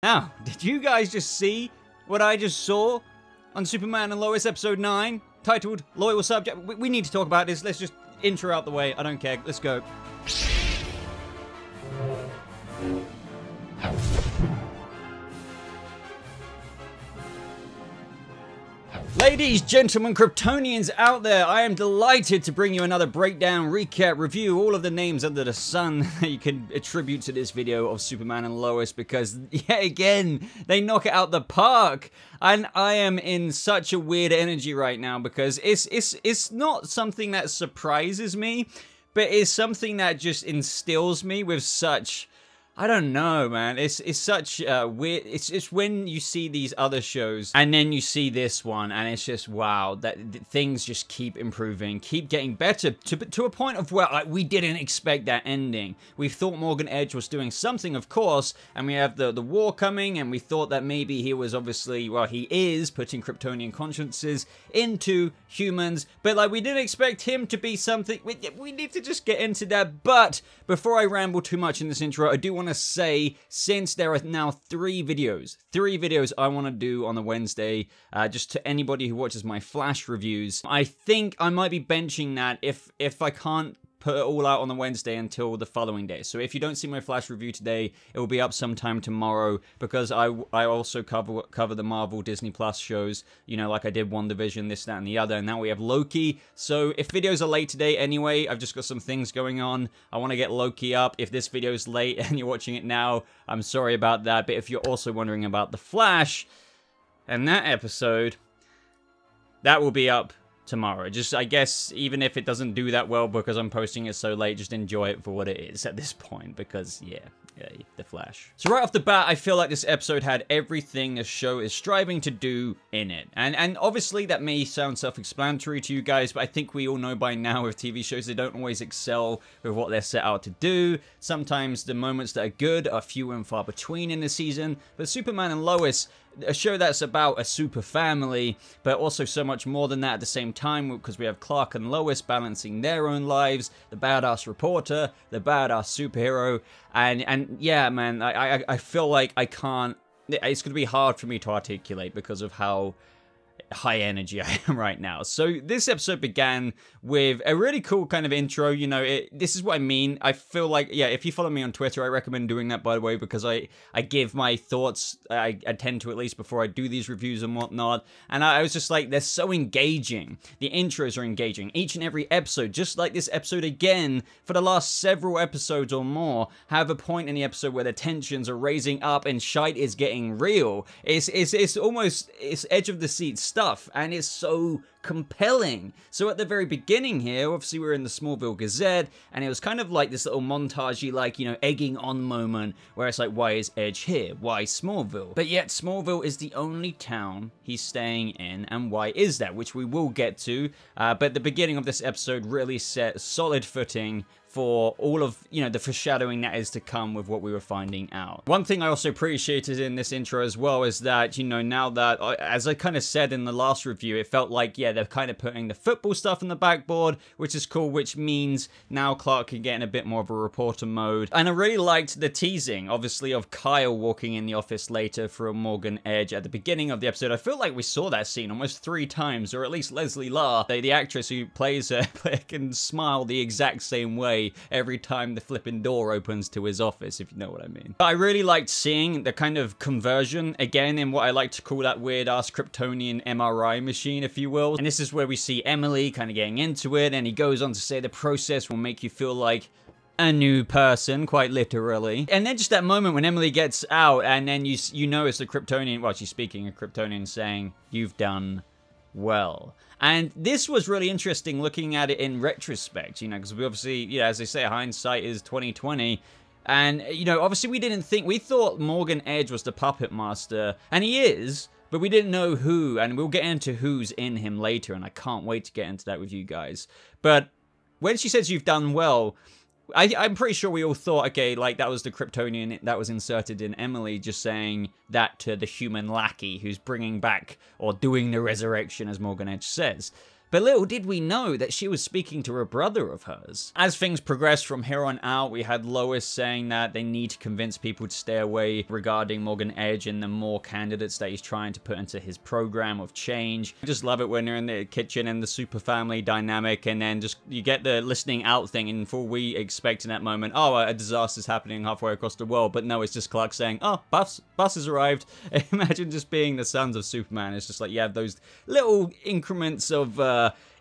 Now, did you guys just see what I just saw on Superman and Lois episode 9, titled Loyal Subject? We need to talk about this. Let's just intro out the way. I don't care. Let's go. Ladies, gentlemen, Kryptonians out there, I am delighted to bring you another breakdown, recap, review, all of the names under the sun that you can attribute to this video of Superman and Lois, because, yet again, they knock it out the park. And I am in such a weird energy right now, because it's not something that surprises me, but it's something that just instills me with such... I don't know, man. It's such weird. It's when you see these other shows and then you see this one, and it's just wow. That things just keep improving, keep getting better to a point of where we didn't expect that ending. We thought Morgan Edge was doing something, of course, and we have the war coming, and we thought that maybe he was obviously, well, he is putting Kryptonian consciences into humans, but like we didn't expect him to be something. We need to just get into that. But before I ramble too much in this intro, I do want to say, since there are now three videos I want to do on the Wednesday, just to anybody who watches my Flash reviews, I think I might be benching that if I can't put it all out on the Wednesday until the following day. So if you don't see my Flash review today, it will be up sometime tomorrow, because I also cover the Marvel Disney Plus shows, you know, like I did WandaVision, this, that, and the other, and now we have Loki. So if videos are late today anyway, I've just got some things going on. I want to get Loki up. If this video is late and you're watching it now, I'm sorry about that. But if you're also wondering about the Flash and that episode, that will be up tomorrow. Just, I guess, even if it doesn't do that well because I'm posting it so late, just enjoy it for what it is at this point, because yeah, the Flash. So right off the bat, I feel like this episode had everything the show is striving to do in it. And obviously that may sound self-explanatory to you guys, but I think we all know by now with TV shows, they don't always excel with what they're set out to do. Sometimes the moments that are good are few and far between in the season, but Superman and Lois, a show that's about a super family, but also so much more than that at the same time, because we have Clark and Lois balancing their own lives, the badass reporter, the badass superhero, and yeah, man, I feel like I can't, it's going to be hard for me to articulate because of how high energy I am right now. So this episode began with a really cool kind of intro. You know, this is what I mean. I feel like, yeah, if you follow me on Twitter, I recommend doing that, by the way, because I give my thoughts, I tend to, at least before I do these reviews and whatnot, and I was just like, they're so engaging. The intros are engaging. Each and every episode, just like this episode again, for the last several episodes or more, have a point in the episode where the tensions are raising up and shite is getting real. It's almost, it's edge of the seat stuff, and it's so compelling. So at the very beginning here, obviously we're in the Smallville Gazette, and it was kind of like this little montagey, like, you know, egging on moment where it's like, why is Edge here? Why Smallville? But yet Smallville is the only town he's staying in, and why is that? Which we will get to, but the beginning of this episode really set solid footing for all of, you know, the foreshadowing that is to come with what we were finding out. One thing I also appreciated in this intro as well is that, you know, now that, as I kind of said in the last review, it felt like, yeah, they're kind of putting the football stuff on the backboard, which is cool, which means now Clark can get in a bit more of a reporter mode. And I really liked the teasing, obviously, of Kyle walking in the office later from Morgan Edge at the beginning of the episode. I feel like we saw that scene almost 3 times, or at least Leslie La, the actress who plays her, can smile the exact same way every time the flipping door opens to his office, if you know what I mean. But I really liked seeing the kind of conversion, again, in what I like to call that weird-ass Kryptonian MRI machine, if you will. And this is where we see Emily kind of getting into it, and he goes on to say the process will make you feel like a new person, quite literally. And then just that moment when Emily gets out, and then you know it's the Kryptonian, well, she's speaking a Kryptonian saying, "You've done well." And this was really interesting looking at it in retrospect, you know, because we obviously, yeah, as they say, hindsight is 20/20. And, you know, obviously we thought Morgan Edge was the puppet master, and he is, but we didn't know who, and we'll get into who's in him later, and I can't wait to get into that with you guys. But when she says you've done well, I'm pretty sure we all thought, okay, like that was the Kryptonian that was inserted in Emily, just saying that to the human lackey who's bringing back or doing the resurrection, as Morgan Edge says. But little did we know that she was speaking to a brother of hers. As things progressed from here on out, we had Lois saying that they need to convince people to stay away regarding Morgan Edge and the more candidates that he's trying to put into his program of change. I just love it when they're in the kitchen and the super family dynamic, and then just you get the listening out thing, and for we expect in that moment, oh, a disaster's happening halfway across the world, but no, it's just Clark saying, oh, bus has arrived. Imagine just being the sons of Superman. It's just like you have those little increments of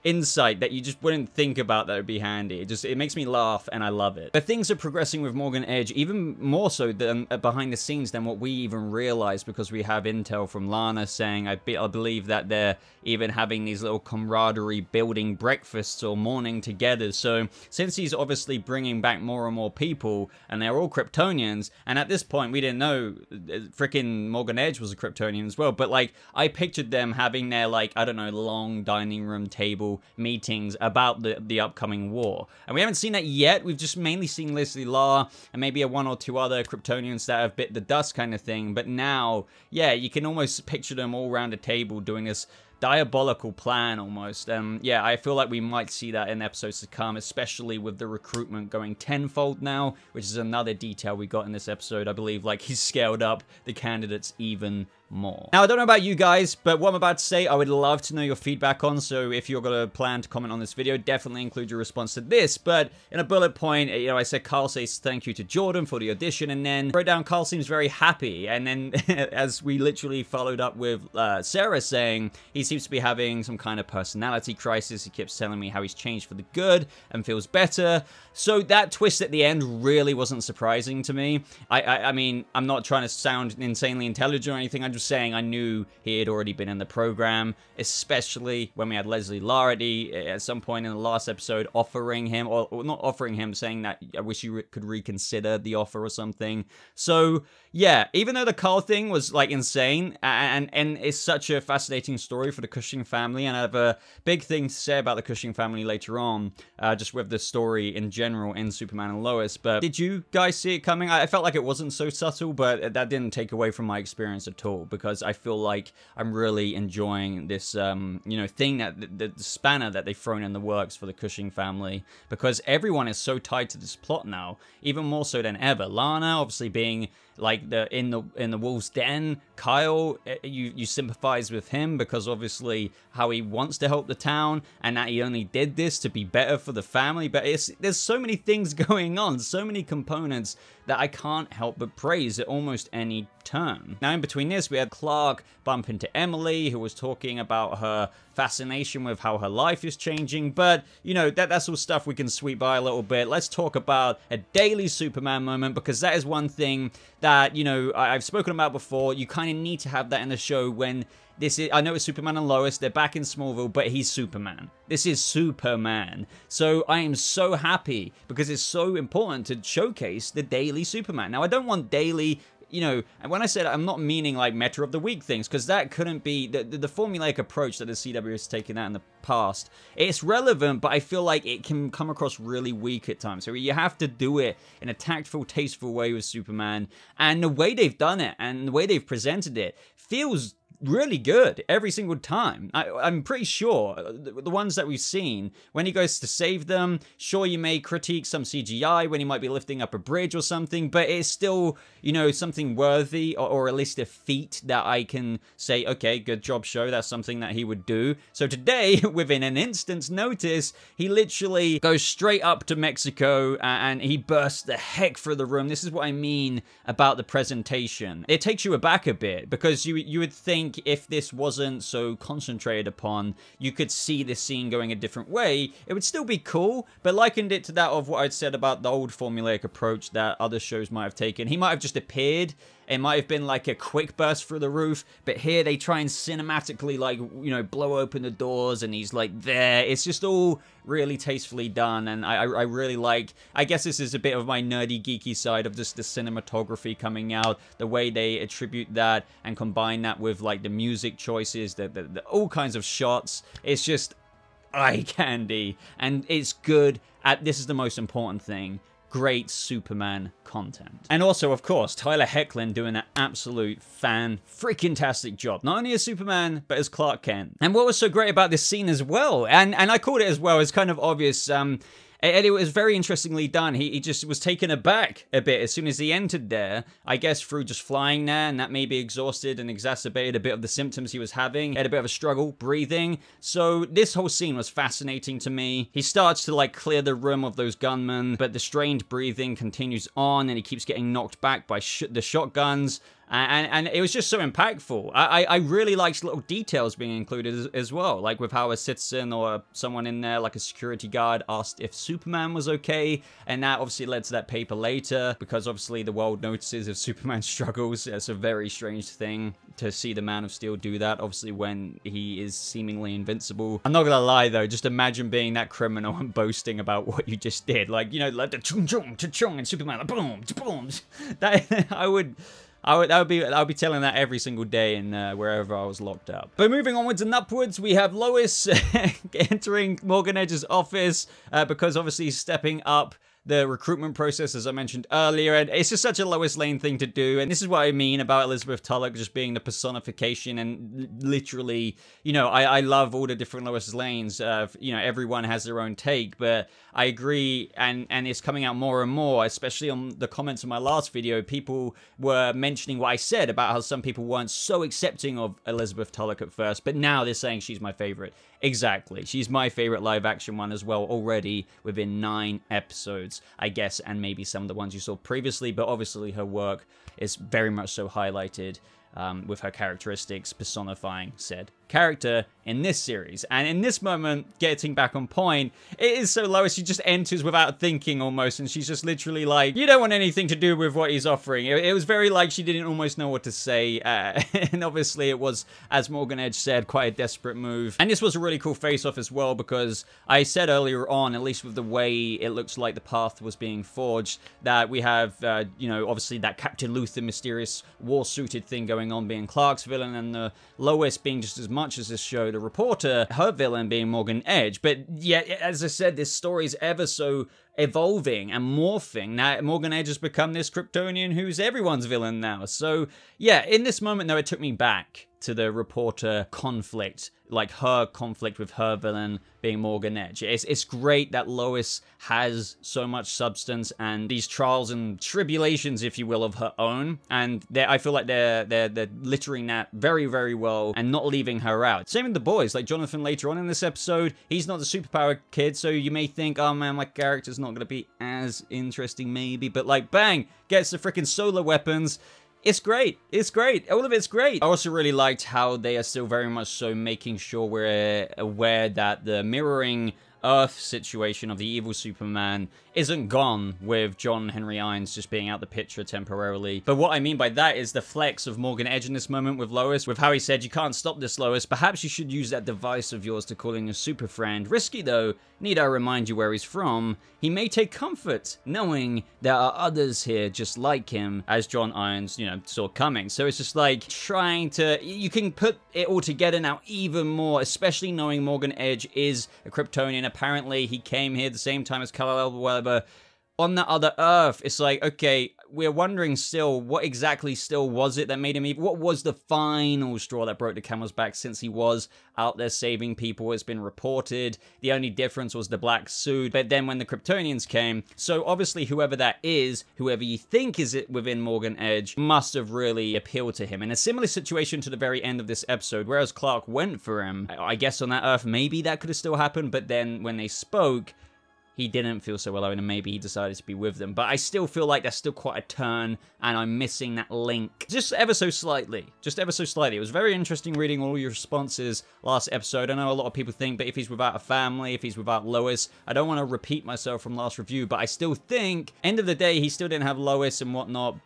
insight that you just wouldn't think about that would be handy. It makes me laugh, and I love it. But things are progressing with Morgan Edge even more so than behind the scenes than what we even realize, because we have intel from Lana saying, I believe that they're even having these little camaraderie building breakfasts or morning together. So since he's obviously bringing back more and more people, and they're all Kryptonians, and at this point we didn't know freaking Morgan Edge was a Kryptonian as well, but like I pictured them having their, like, I don't know, long dining room table meetings about the upcoming war. And we haven't seen that yet. We've just mainly seen Leslie Law and maybe one or two other Kryptonians that have bit the dust kind of thing. But now, yeah, you can almost picture them all around a table doing this diabolical plan almost. Yeah, I feel like we might see that in episodes to come, especially with the recruitment going tenfold now, which is another detail we got in this episode. I believe like he's scaled up the candidates even more. Now, I don't know about you guys, but what I'm about to say, I would love to know your feedback on, so if you're going to plan to comment on this video, definitely include your response to this. But in a bullet point, you know, I said Carl says thank you to Jordan for the audition, and then wrote down Carl seems very happy, and then as we literally followed up with Sarah saying he seems to be having some kind of personality crisis. He keeps telling me how he's changed for the good and feels better. So that twist at the end really wasn't surprising to me. I mean, I'm not trying to sound insanely intelligent or anything. I'm just saying I knew he had already been in the program, especially when we had Leslie Larity at some point in the last episode offering him, or not offering him, saying that I wish you could reconsider the offer or something. So yeah, even though the Carl thing was like insane, and it's such a fascinating story for the Cushing family, and I have a big thing to say about the Cushing family later on, just with the story in general in Superman and Lois. But did you guys see it coming? I felt like it wasn't so subtle, but that didn't take away from my experience at all, because I feel like I'm really enjoying this, you know, thing that the spanner that they've thrown in the works for the Cushing family, because everyone is so tied to this plot now, even more so than ever. Lana obviously being like in the wolf's den. Kyle, you sympathize with him because obviously how he wants to help the town, and that he only did this to be better for the family. But there's so many things going on, so many components that I can't help but praise at almost any turn. Now, in between this, we had Clark bump into Emily, who was talking about her fascination with how her life is changing. But, you know, that's all stuff we can sweep by a little bit. Let's talk about a daily Superman moment, because that is one thing that, you know, I've spoken about before. You kind of need to have that in the show when this is, I know it's Superman and Lois, they're back in Smallville, but he's Superman. This is Superman. So I am so happy, because it's so important to showcase the daily Superman. Now, I don't want daily, you know, and when I said I'm not meaning like Meta of the Week things, because that couldn't be the formulaic approach that the CW has taken out in the past. It's relevant, but I feel like it can come across really weak at times. So you have to do it in a tactful, tasteful way with Superman, and the way they've done it and the way they've presented it feels really good every single time. I'm pretty sure the ones that we've seen, when he goes to save them, sure, you may critique some CGI when he might be lifting up a bridge or something, but it's still, you know, something worthy, or at least a feat that I can say, okay, good job, show. That's something that he would do. So today, within an instant's notice, he literally goes straight up to Mexico and he bursts the heck through the room. This is what I mean about the presentation. It takes you aback a bit, because you would think if this wasn't so concentrated upon, you could see this scene going a different way. It would still be cool, but likened it to that of what I'd said about the old formulaic approach that other shows might have taken. He might have just appeared. It might have been like a quick burst through the roof, but here they try and cinematically, like, you know, blow open the doors and he's like there. It's just all really tastefully done, and I really like, I guess this is a bit of my nerdy, geeky side of just the cinematography coming out, the way they attribute that and combine that with like the music choices, the all kinds of shots. It's just eye candy, and it's good at, this is the most important thing, great Superman content. And also, of course, Tyler Hoechlin doing an absolute fan-freaking-tastic job. Not only as Superman, but as Clark Kent. And what was so great about this scene as well, and I called it as well, it's kind of obvious, and it was very interestingly done. He just was taken aback a bit as soon as he entered there. I guess through just flying there, and that maybe exhausted and exacerbated a bit of the symptoms he was having. He had a bit of a struggle breathing. So this whole scene was fascinating to me. He starts to like clear the room of those gunmen, but the strained breathing continues on, and he keeps getting knocked back by the shotguns. And it was just so impactful. I really liked little details being included as well, like with how a citizen or someone in there, like a security guard, asked if Superman was okay, and that obviously led to that paper later, because obviously the world notices if Superman struggles. It's a very strange thing to see the Man of Steel do that, obviously when he is seemingly invincible. I'm not gonna lie though, just imagine being that criminal and boasting about what you just did, like, you know, like the chung chung chung and Superman like boom boom. That I would be telling that every single day in wherever I was locked up. But moving onwards and upwards, we have Lois entering Morgan Edge's office because obviously he's stepping up the recruitment process, as I mentioned earlier, and it's just such a Lois Lane thing to do, and this is what I mean about Elizabeth Tulloch just being the personification, and literally, you know, I love all the different Lois Lanes, you know, everyone has their own take, but I agree, and it's coming out more and more, especially on the comments of my last video. People were mentioning what I said about how some people weren't so accepting of Elizabeth Tulloch at first, but now they're saying she's my favorite. Exactly. She's my favorite live-action one as well, already within 9 episodes, I guess, and maybe some of the ones you saw previously, but obviously her work is very much so highlighted with her characteristics personifying said character in this series. And in this moment, getting back on point, it is so Lois, she just enters without thinking almost, and she's just literally like, you don't want anything to do with what he's offering. It was very like she didn't almost know what to say, and obviously it was, as Morgan Edge said, quite a desperate move. And this was a really cool face-off as well, because I said earlier on, at least with the way it looks like the path was being forged, that we have, you know, obviously that Captain Luther mysterious war-suited thing going on being Clark's villain, and the Lois being just as much as this show, the reporter, her villain being Morgan Edge. But yet, as I said, this story is ever so evolving and morphing. Now, Morgan Edge has become this Kryptonian who's everyone's villain now. So, yeah, in this moment, though, it took me back to the reporter conflict, like her conflict with her villain being Morgan Edge. It's great that Lois has so much substance and these trials and tribulations, if you will, of her own, and I feel like they're littering that very, very well and not leaving her out. Same with the boys, like Jonathan later on in this episode, he's not the superpower kid, so you may think, oh man, my character's not gonna be as interesting maybe, but like bang, gets the freaking solar weapons. It's great. It's great. All of it's great. I also really liked how they are still very much so making sure we're aware that the mirroring Earth situation of the evil Superman isn't gone with John Henry Irons just being out the picture temporarily. But what I mean by that is the flex of Morgan Edge in this moment with Lois, with how he said, you can't stop this, Lois. Perhaps you should use that device of yours to call in your super friend. Risky though, need I remind you where he's from? He may take comfort knowing there are others here just like him, as John Irons, you know, saw coming. So it's just like trying to, you can put it all together now even more, especially knowing Morgan Edge is a Kryptonian. Apparently he came here the same time as Kal-El, whatever. On that other Earth, it's like, okay, we're wondering still, what exactly still was it that made him evil? What was the final straw that broke the camel's back, since he was out there saving people? It's been reported. The only difference was the black suit. But then when the Kryptonians came, so obviously whoever that is, whoever you think is it within Morgan Edge, must have really appealed to him. In a similar situation to the very end of this episode, whereas Clark went for him, I guess on that Earth, maybe that could have still happened. But then when they spoke, he didn't feel so alone, and maybe he decided to be with them. But I still feel like that's still quite a turn, and I'm missing that link. Just ever so slightly. Just ever so slightly. It was very interesting reading all your responses last episode. I know a lot of people think, but if he's without a family, if he's without Lois, I don't want to repeat myself from last review, but I still think, end of the day, he still didn't have Lois and whatnot.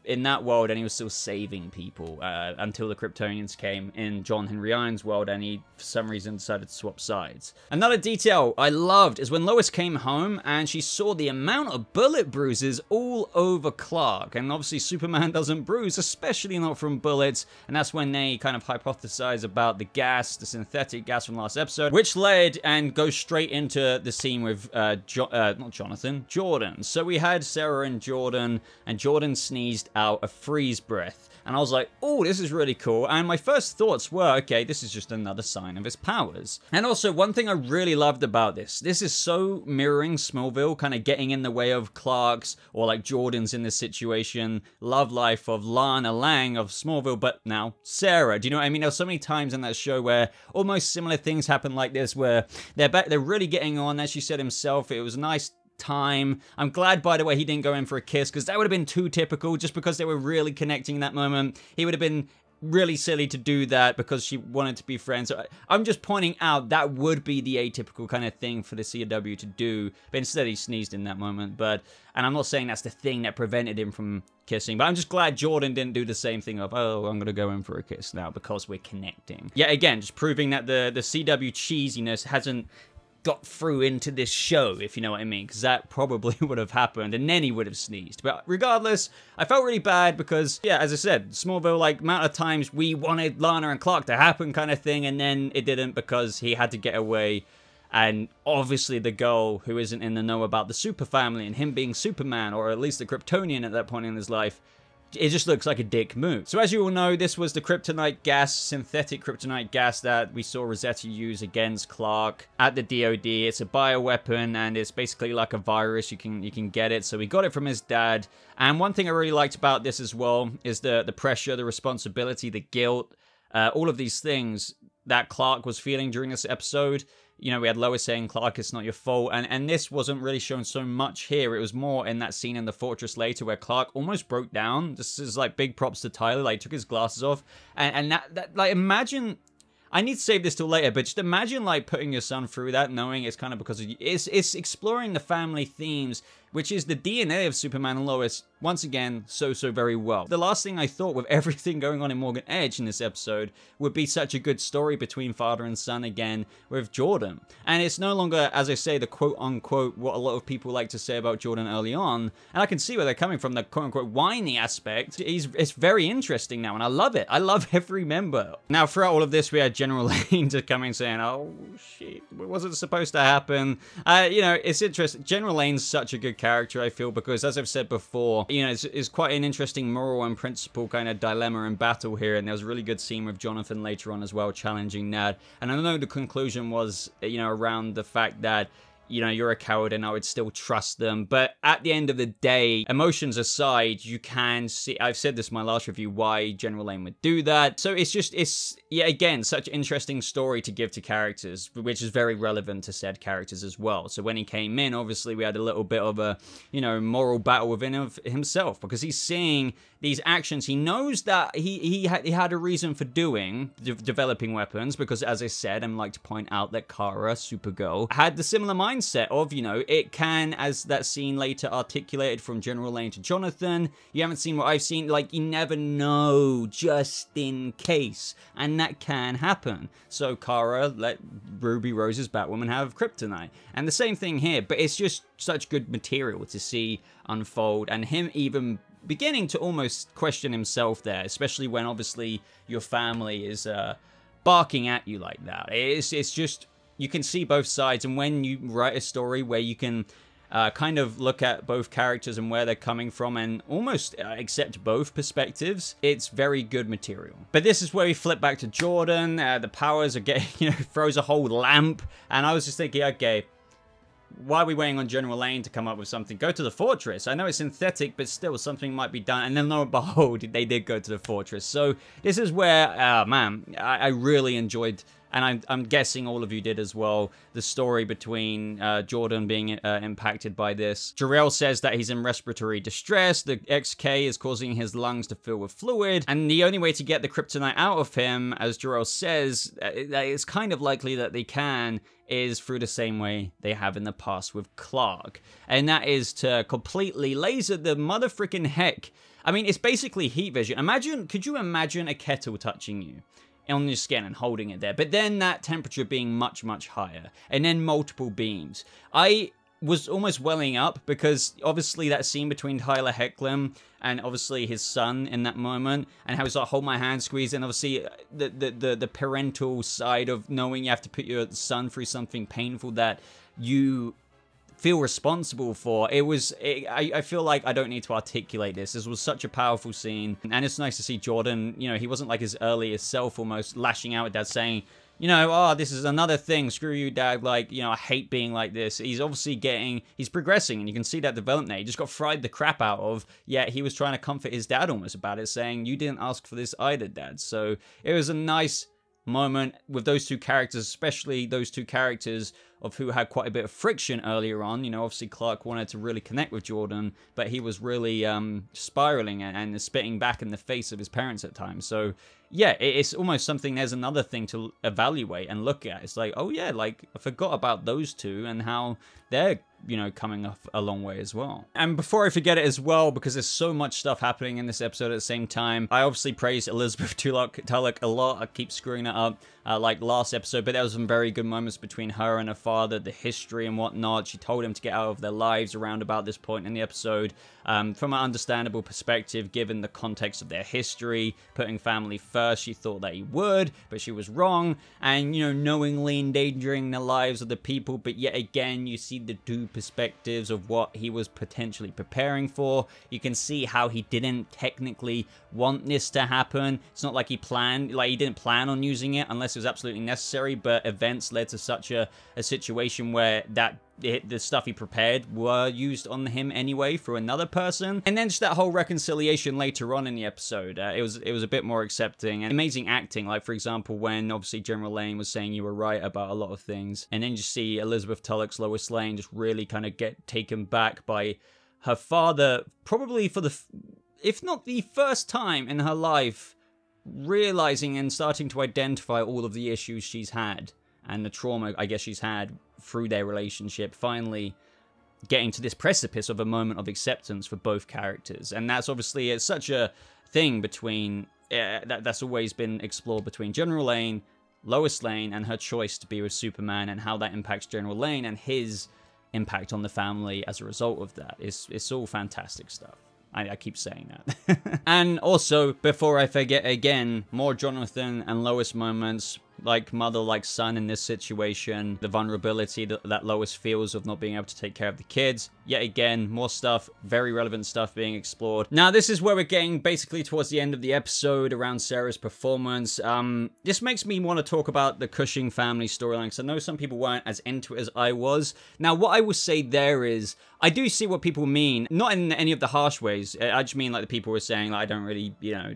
in that world, and he was still saving people until the Kryptonians came in John Henry Irons' world, and he, for some reason, decided to swap sides. Another detail I loved is when Lois came home and she saw the amount of bullet bruises all over Clark. And obviously Superman doesn't bruise, especially not from bullets, and that's when they kind of hypothesize about the gas, the synthetic gas from last episode, which led and goes straight into the scene with Jordan. So we had Sarah and Jordan sneezed out a freeze breath, and I was like, oh, this is really cool. And my first thoughts were, okay, this is just another sign of his powers. And also, one thing I really loved about this is so mirroring Smallville, kind of getting in the way of Clark's, or like Jordan's in this situation, love life of Lana Lang of Smallville, but now Sarah. Do you know what I mean? There's so many times in that show where almost similar things happen like this, where they're really getting on. As you said himself, it was a nice time. I'm glad, by the way, he didn't go in for a kiss, because that would have been too typical. Just because they were really connecting in that moment, he would have been really silly to do that because she wanted to be friends. So I'm just pointing out that would be the atypical kind of thing for the CW to do, but instead he sneezed in that moment. And I'm not saying that's the thing that prevented him from kissing, but I'm just glad Jordan didn't do the same thing of, oh, I'm gonna go in for a kiss now because we're connecting. Yeah, again, just proving that the CW cheesiness hasn't got through into this show, if you know what I mean, because that probably would have happened and then he would have sneezed. But regardless, I felt really bad because, yeah, as I said, Smallville, like, amount of times we wanted Lana and Clark to happen kind of thing, and then it didn't because he had to get away. And obviously the girl who isn't in the know about the super family and him being Superman, or at least a Kryptonian at that point in his life, it just looks like a dick move. So as you all know, this was the kryptonite gas, synthetic kryptonite gas that we saw Rosetta use against Clark at the DOD. It's a bioweapon, and it's basically like a virus. You can get it. So we got it from his dad. And one thing I really liked about this as well is the pressure, the responsibility, the guilt, all of these things that Clark was feeling during this episode. You know, we had Lois saying, Clark, it's not your fault. And this wasn't really shown so much here. It was more in that scene in the fortress later where Clark almost broke down. This is like big props to Tyler. Like, took his glasses off. And that like, imagine... I need to save this till later, but just imagine, like, putting your son through that, knowing it's kind of because of you. It's exploring the family themes, which is the DNA of Superman and Lois, once again, so very well. The last thing I thought with everything going on in Morgan Edge in this episode would be such a good story between father and son again with Jordan. And it's no longer, as I say, the quote-unquote, what a lot of people like to say about Jordan early on. And I can see where they're coming from, the quote-unquote whiny aspect. It's very interesting now, and I love it. I love every member. Now, throughout all of this, we had General Lane just coming saying, oh, shit, it wasn't supposed to happen. You know, it's interesting. General Lane's such a good character, I feel, because as I've said before, you know, it's quite an interesting moral and principle kind of dilemma and battle here, and there was a really good scene with Jonathan later on as well, challenging Nad. And I know the conclusion was, you know, around the fact that, you know, you're a coward and I would still trust them. But at the end of the day, emotions aside, you can see, I've said this in my last review, why General Lane would do that. So it's yeah, again, such an interesting story to give to characters, which is very relevant to said characters as well. So when he came in, obviously we had a little bit of a, you know, moral battle within of himself, because he's seeing these actions. He knows that he had a reason for developing weapons, because as I said, I'd like to point out that Kara, Supergirl, had the similar mindset of, you know, it can, as that scene later articulated from General Lane to Jonathan, you haven't seen what I've seen, like, you never know, just in case, and that can happen. So Kara let Ruby Rose's Batwoman have kryptonite, and the same thing here, but it's just such good material to see unfold, and him even beginning to almost question himself there, especially when obviously your family is barking at you like that. It's just, you can see both sides, and when you write a story where you can kind of look at both characters and where they're coming from and almost accept both perspectives, it's very good material. But this is where we flip back to Jordan. The powers are getting, you know, throws a whole lamp, and I was just thinking, okay, why are we waiting on General Lane to come up with something? Go to the fortress. I know it's synthetic, but still something might be done. And then lo and behold, they did go to the fortress. So this is where, man, I really enjoyed, and I'm guessing all of you did as well, the story between Jordan being impacted by this. Jor-El says that he's in respiratory distress. The XK is causing his lungs to fill with fluid. And the only way to get the kryptonite out of him, as Jor-El says, it's kind of likely that they can, is through the same way they have in the past with Clark. And that is to completely laser the mother freaking heck I mean, it's basically heat vision. Could you imagine a kettle touching you on your skin and holding it there? But then that temperature being much, much higher. And then multiple beams. I was almost welling up because obviously that scene between Tyler Hoechlin and obviously his son in that moment, and how he's like, hold my hand, squeeze, and obviously the parental side of knowing you have to put your son through something painful that you feel responsible for. I feel like I don't need to articulate this. This was such a powerful scene, and it's nice to see Jordan, you know, he wasn't like his earliest self, almost lashing out at Dad, saying, you know, oh, this is another thing, screw you, Dad, like, you know, I hate being like this. He's obviously he's progressing, and you can see that development there. He just got fried the crap out of, yet he was trying to comfort his dad almost about it, saying, you didn't ask for this either, Dad. So it was a nice moment with those two characters, especially those two characters of who had quite a bit of friction earlier on. You know, obviously Clark wanted to really connect with Jordan, but he was really spiraling and spitting back in the face of his parents at times. So yeah, it's almost something, there's another thing to evaluate and look at. It's like, oh yeah, like I forgot about those two and how they're, you know, coming up a long way as well. And before I forget it as well, because there's so much stuff happening in this episode at the same time, I obviously praise Elizabeth Tulloch a lot. I keep screwing that up like last episode, but there was some very good moments between her and her father, the history and whatnot. She told him to get out of their lives around about this point in the episode. From an understandable perspective, given the context of their history, putting family first, she thought that he would, but she was wrong, and, you know, knowingly endangering the lives of the people. But yet again, you see the two perspectives of what he was potentially preparing for. You can see how he didn't technically want this to happen. It's not like he didn't plan on using it unless it was absolutely necessary, but events led to such a situation where the stuff he prepared were used on him anyway through another person. And then just that whole reconciliation later on in the episode, it was a bit more accepting and amazing acting. Like, for example, when obviously General Lane was saying you were right about a lot of things, and then you see Elizabeth Tulloch's Lois Lane just really kind of get taken back by her father, probably for if not the first time in her life, realizing and starting to identify all of the issues she's had and the trauma, I guess, she's had through their relationship, finally getting to this precipice of a moment of acceptance for both characters. And that's obviously, it's such a thing between, that's always been explored between General Lane, Lois Lane, and her choice to be with Superman, and how that impacts General Lane and his impact on the family as a result of that. It's all fantastic stuff. I keep saying that. And also, before I forget again, more Jonathan and Lois moments, like mother, like son in this situation, the vulnerability that Lois feels of not being able to take care of the kids. Yet again, more stuff, very relevant stuff being explored. Now, this is where we're getting basically towards the end of the episode around Sarah's performance. This makes me want to talk about the Cushing family storyline, because I know some people weren't as into it as I was. Now, what I will say there is, I do see what people mean, not in any of the harsh ways. I just mean like the people were saying, like, I don't really, you know,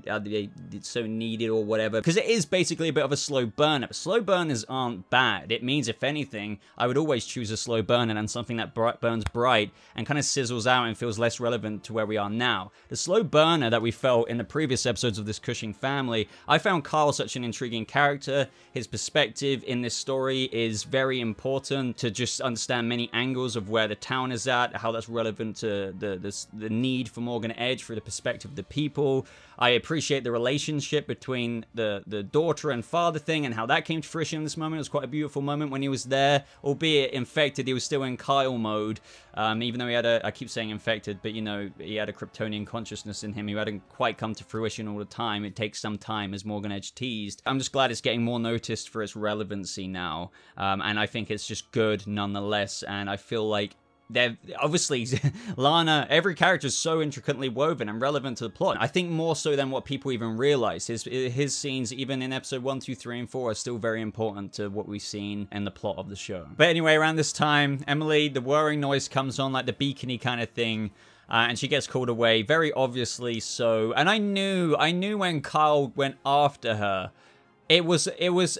it's so needed or whatever, because it is basically a bit of a slow burner. But slow burners aren't bad. It means, if anything, I would always choose a slow burner than something that burns bright and kind of sizzles out and feels less relevant to where we are now. The slow burner that we felt in the previous episodes of this Cushing family, I found Carl such an intriguing character. His perspective in this story is very important to just understand many angles of where the town is at, how that's relevant to the need for Morgan Edge through the perspective of the people. I appreciate the relationship between the daughter and father thing and how that came to fruition in this moment. It was quite a beautiful moment when he was there, albeit infected. He was still in Kyle mode, even though he had I keep saying infected, but you know, he had a Kryptonian consciousness in him. He hadn't quite come to fruition all the time. It takes some time, as Morgan Edge teased. I'm just glad it's getting more noticed for its relevancy now, and I think it's just good nonetheless, and I feel like they're obviously Lana, every character is so intricately woven and relevant to the plot. I think more so than what people even realize. His scenes, even in episode 1, 2, 3, and 4, are still very important to what we've seen in the plot of the show. But anyway, around this time, Emily, the whirring noise comes on, like the beacony kind of thing. And she gets called away, very obviously so. And I knew when Kyle went after her, it was,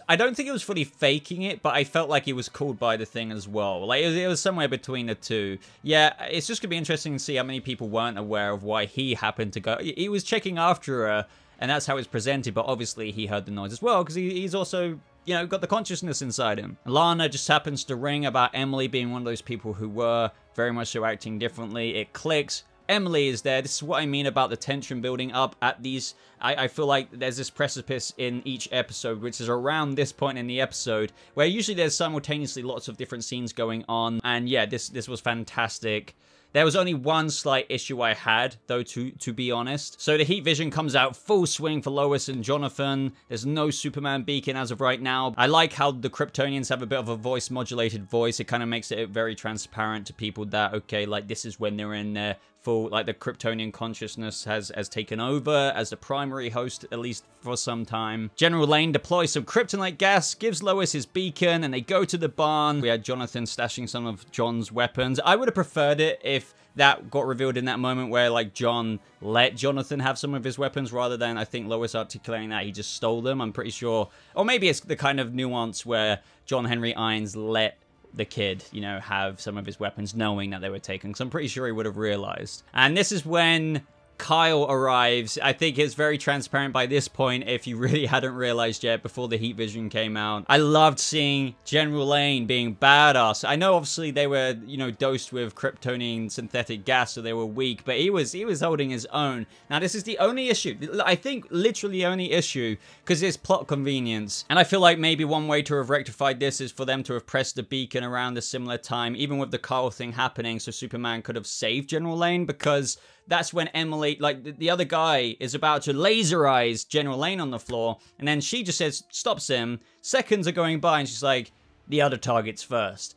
I don't think it was fully faking it, but I felt like he was called by the thing as well. Like, it was somewhere between the two. Yeah, it's just gonna be interesting to see how many people weren't aware of why he happened to go. He was checking after her, and that's how it's presented, but obviously he heard the noise as well, because he's also, you know, got the consciousness inside him. Lana just happens to ring about Emily being one of those people who were very much so acting differently. It clicks. Emily is there. This is what I mean about the tension building up at these. I feel like there's this precipice in each episode, which is around this point in the episode, where usually there's simultaneously lots of different scenes going on. And yeah, this was fantastic. There was only one slight issue I had, though, to be honest. So the heat vision comes out full swing for Lois and Jonathan. There's no Superman beacon as of right now. I like how the Kryptonians have a bit of a voice-modulated voice. It kind of makes it very transparent to people that, okay, like, this is when they're in their full, like, the Kryptonian consciousness has taken over as the primary host, at least for some time. General Lane deploys some kryptonite gas, gives Lois his beacon, and they go to the barn. We had Jonathan stashing some of John's weapons. I would have preferred it if that got revealed in that moment where, like, John let Jonathan have some of his weapons rather than, I think, Lois articulating that he just stole them. I'm pretty sure. Or maybe it's the kind of nuance where John Henry Irons let the kid, you know, have some of his weapons knowing that they were taken. So I'm pretty sure he would have realized. And this is when Kyle arrives. I think it's very transparent by this point if you really hadn't realized yet before the heat vision came out. I loved seeing General Lane being badass. I know obviously they were, you know, dosed with Kryptonian synthetic gas, so they were weak, but he was holding his own. Now this is the only issue. I think literally the only issue, because it's plot convenience. And I feel like maybe one way to have rectified this is for them to have pressed the beacon around a similar time, even with the Kyle thing happening, so Superman could have saved General Lane, because that's when Emily, like, the other guy is about to laserize General Lane on the floor, and then she just says, stops him. Seconds are going by, and she's like, the other target's first.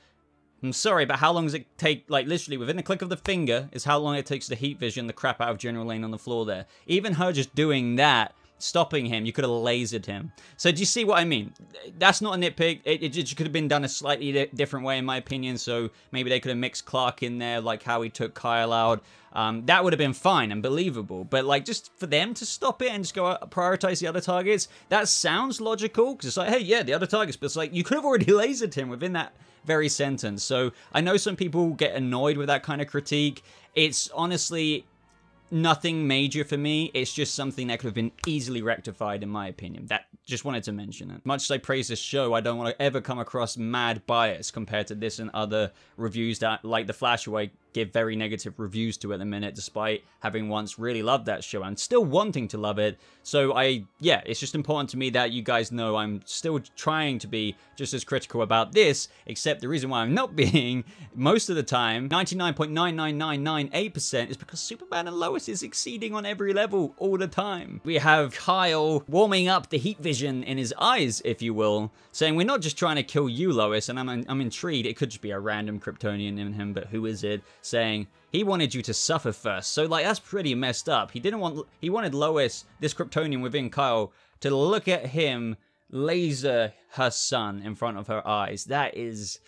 I'm sorry, but how long does it take? Like, literally, within the click of the finger is how long it takes to heat vision the crap out of General Lane on the floor there. Even her just doing that, stopping him, you could have lasered him. So do you see what I mean? That's not a nitpick. It just could have been done a slightly different way, in my opinion. So maybe they could have mixed Clark in there, like how he took Kyle out. That would have been fine and believable. But, like, just for them to stop it and just go prioritize the other targets, that sounds logical. Because it's like, hey, yeah, the other targets. But it's like, you could have already lasered him within that very sentence. So I know some people get annoyed with that kind of critique. It's honestly nothing major for me. It's just something that could have been easily rectified, in my opinion. That just wanted to mention it. Much as I praise this show, I don't want to ever come across mad bias compared to this and other reviews that, like The Flash, who I give very negative reviews to at the minute, despite having once really loved that show and still wanting to love it. So yeah, it's just important to me that you guys know I'm still trying to be just as critical about this, except the reason why I'm not being most of the time, 99.99998%, is because Superman and Lois is exceeding on every level all the time. We have Kyle warming up the heat vision in his eyes, if you will, saying, we're not just trying to kill you, Lois, and I'm intrigued. It could just be a random Kryptonian in him, but who is it? Saying he wanted you to suffer first. So, like, that's pretty messed up. He wanted Lois, this Kryptonian within Kyle, to look at him laser her son in front of her eyes. That is,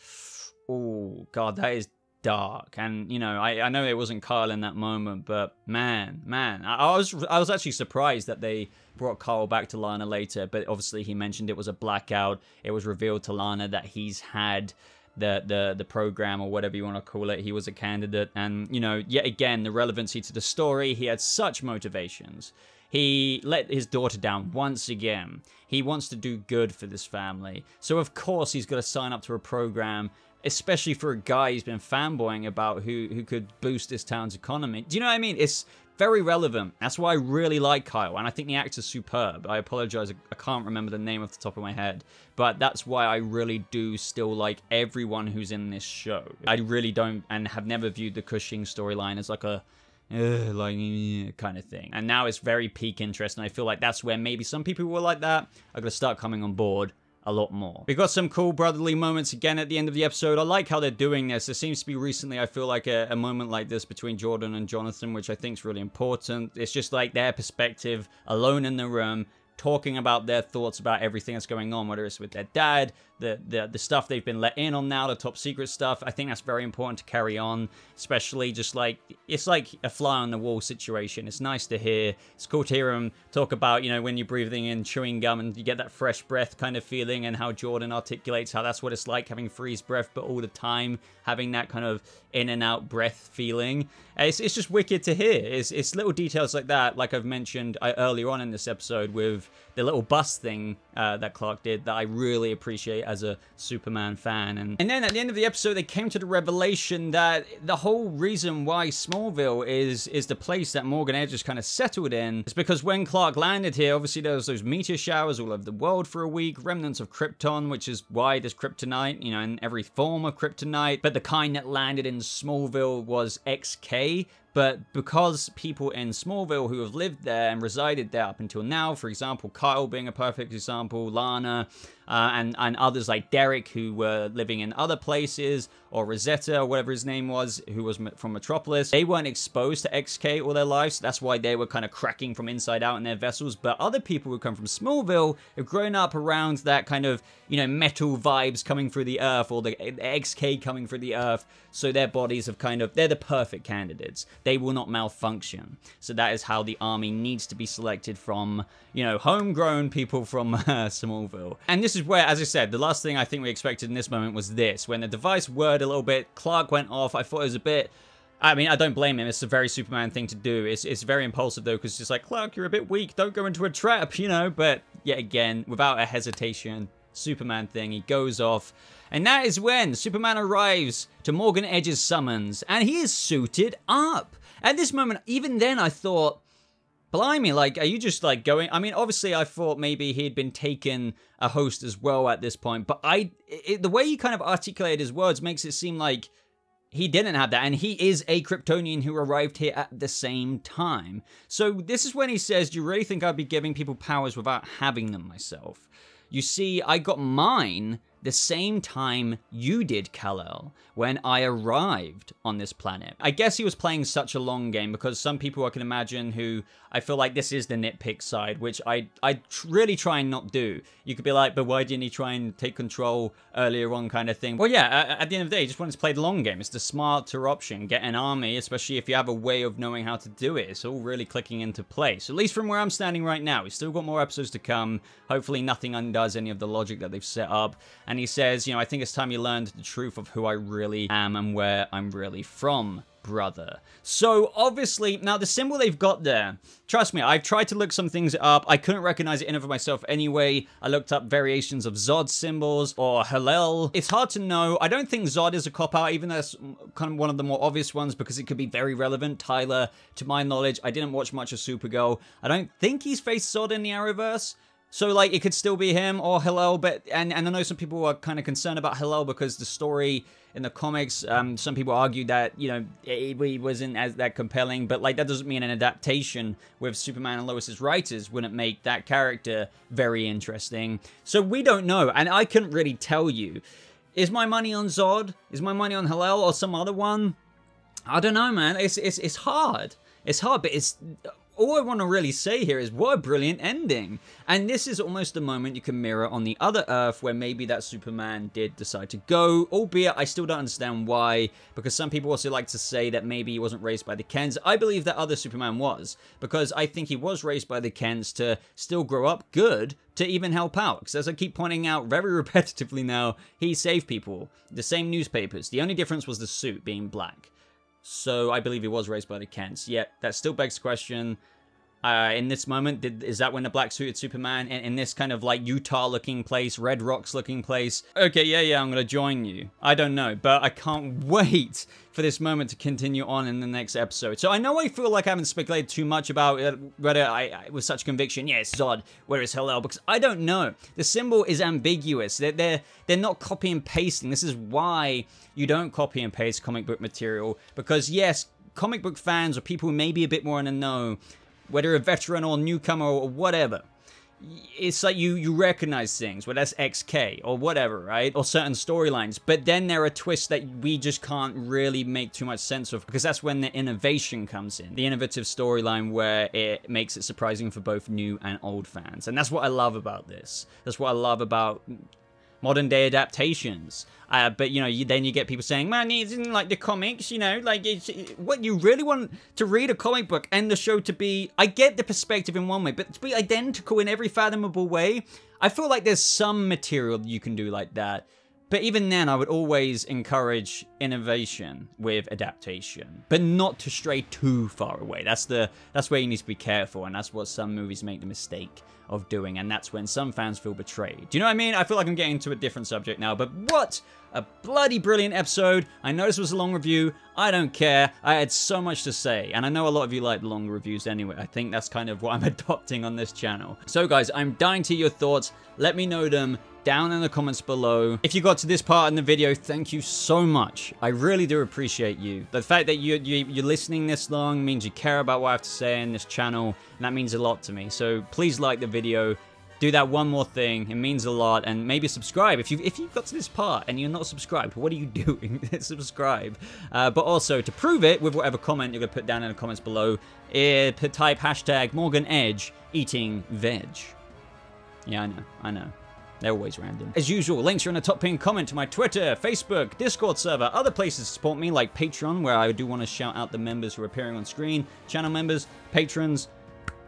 oh god, that is dark. And, you know, I know it wasn't Kyle in that moment, but man, I was actually surprised that they brought Kyle back to Lana later, but obviously he mentioned it was a blackout. It was revealed to Lana that he's had the program, or whatever you want to call it. He was a candidate, and, you know, yet again, the relevancy to the story. He had such motivations. He let his daughter down once again. He wants to do good for this family, so of course he's got to sign up to a program, especially for a guy he's been fanboying about who could boost this town's economy. Do you know what I mean? It's very relevant. That's why I really like Kyle, and I think the actor's superb. I apologize, I can't remember the name off the top of my head, but that's why I really do still like everyone who's in this show. I really don't, and have never viewed the Cushing storyline as like a kind of thing. And now it's very peak interest, and I feel like that's where maybe some people who were like that are going to start coming on board a lot more. We got some cool brotherly moments again at the end of the episode. I like how they're doing this. There seems to be recently, I feel like, a moment like this between Jordan and Jonathan, which I think is really important. It's just like their perspective, alone in the room, talking about their thoughts about everything that's going on, whether it's with their dad, the stuff they've been let in on now, the top secret stuff. I think that's very important to carry on, especially just like, it's like a fly on the wall situation. It's nice to hear. It's cool to hear them talk about, you know, when you're breathing in chewing gum and you get that fresh breath kind of feeling, and how Jordan articulates how that's what it's like having freeze breath, but all the time having that kind of in and out breath feeling. It's just wicked to hear. It's little details like that, like I've mentioned earlier on in this episode with the little bus thing that Clark did that I really appreciate as a Superman fan. And then at the end of the episode, they came to the revelation that the whole reason why Smallville is the place that Morgan Edge is kind of settled in is because when Clark landed here, obviously there was those meteor showers all over the world for a week, remnants of Krypton, which is why there's kryptonite, you know, in every form of kryptonite. But the kind that landed in Smallville was XK. But because people in Smallville who have lived there and resided there up until now, for example, Kyle being a perfect example, Lana, and others like Derek who were living in other places, or Rosetta, or whatever his name was, who was from Metropolis, they weren't exposed to XK all their lives, so that's why they were kind of cracking from inside out in their vessels. But other people who come from Smallville have grown up around that kind of, you know, metal vibes coming through the earth, or the XK coming through the earth, so their bodies have kind of, they're the perfect candidates. They will not malfunction. So that is how the army needs to be selected from, you know, homegrown people from Smallville. And this is where, as I said, the last thing I think we expected in this moment was this. When the device whirred a little bit, Clark went off, I thought it was a bit, I mean, I don't blame him. It's a very Superman thing to do. It's very impulsive, though, because it's like, Clark, you're a bit weak. Don't go into a trap, you know? But yet again, without a hesitation, Superman thing, he goes off. And that is when Superman arrives to Morgan Edge's summons, and he is suited up. At this moment, even then, I thought, blimey, like, are you just, like, going... I mean, obviously, I thought maybe he'd been taken a host as well at this point, but the way he kind of articulated his words makes it seem like he didn't have that, and he is a Kryptonian who arrived here at the same time. So this is when he says, do you really think I'd be giving people powers without having them myself? You see, I got mine the same time you did, Kal-El, when I arrived on this planet. I guess he was playing such a long game, because some people I can imagine who, I feel like this is the nitpick side, which I really try and not do. You could be like, but why didn't he try and take control earlier on, kind of thing? Well, yeah, at the end of the day, he just wanted to play the long game. It's the smarter option. Get an army, especially if you have a way of knowing how to do it. It's all really clicking into place. At least from where I'm standing right now. We've still got more episodes to come. Hopefully nothing undoes any of the logic that they've set up. And he says, you know, I think it's time you learned the truth of who I really am and where I'm really from, brother. So obviously, now the symbol they've got there, trust me, I've tried to look some things up. I couldn't recognize it in and of myself anyway. I looked up variations of Zod symbols or Hallel. It's hard to know. I don't think Zod is a cop-out, even though that's kind of one of the more obvious ones, because it could be very relevant. Tyler, to my knowledge, I didn't watch much of Supergirl. I don't think he's faced Zod in the Arrowverse. So, like, it could still be him or Hillel, but, and I know some people are kind of concerned about Hillel because the story in the comics, some people argue that, you know, it wasn't as that compelling, but, like, that doesn't mean an adaptation with Superman and Lois's writers wouldn't make that character very interesting. So, we don't know, and I couldn't really tell you. Is my money on Zod? Is my money on Hillel or some other one? I don't know, man. It's hard. It's hard, but it's... All I want to really say here is what a brilliant ending. And this is almost the moment you can mirror on the other Earth where maybe that Superman did decide to go, albeit I still don't understand why, because some people also like to say that maybe he wasn't raised by the Kents. I believe that other Superman was, because I think he was raised by the Kents to still grow up good, to even help out. Because as I keep pointing out very repetitively now, he saved people. The same newspapers. The only difference was the suit being black. So I believe he was raised by the Kents. Yet that still begs the question, in this moment, is that when the black-suited Superman, in this kind of like Utah-looking place, Red Rocks-looking place? Okay, yeah, I'm gonna join you. I don't know, but I can't wait for this moment to continue on in the next episode. So I know I feel like I haven't speculated too much about whether I with such conviction, yes, Zod, where is Hillel? Because I don't know. The symbol is ambiguous. They're not copy and pasting. This is why you don't copy and paste comic book material, because yes, comic book fans or people who may be a bit more in the know, whether a veteran or newcomer or whatever, it's like you recognize things, whether that's XK or whatever, right? Or certain storylines. But then there are twists that we just can't really make too much sense of, because that's when the innovation comes in. The innovative storyline where it makes it surprising for both new and old fans. And that's what I love about this. That's what I love about modern day adaptations. But, you know, then you get people saying, man, it isn't like the comics, you know, like, what, you really want to read a comic book and the show to be, I get the perspective in one way, but to be identical in every fathomable way, I feel like there's some material you can do like that. But even then, I would always encourage innovation with adaptation, but not to stray too far away. That's where you need to be careful, and that's what some movies make the mistake of doing, and that's when some fans feel betrayed. Do you know what I mean? I feel like I'm getting to a different subject now, but what a bloody brilliant episode. I know this was a long review. I don't care. I had so much to say, and I know a lot of you like long reviews anyway. I think that's kind of what I'm adopting on this channel. So guys, I'm dying to hear your thoughts. Let me know them down in the comments below. If you got to this part in the video, thank you so much. I really do appreciate you. The fact that you're listening this long means you care about what I have to say in this channel, and that means a lot to me. So please like the video. Do that one more thing. It means a lot. And maybe subscribe. If you've got to this part and you're not subscribed, what are you doing? Subscribe. But also, to prove it, with whatever comment you're going to put down in the comments below, type hashtag Morgan Edge eating veg. Yeah, I know. They're always random. As usual, links are in the top pinned comment to my Twitter, Facebook, Discord server, other places to support me like Patreon, where I do want to shout out the members who are appearing on screen, channel members, patrons.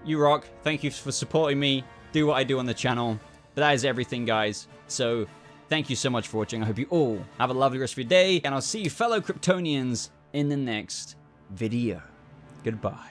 You rock. Thank you for supporting me. Do what I do on the channel. But that is everything, guys. So, thank you so much for watching. I hope you all have a lovely rest of your day, and I'll see you fellow Kryptonians in the next video. Goodbye.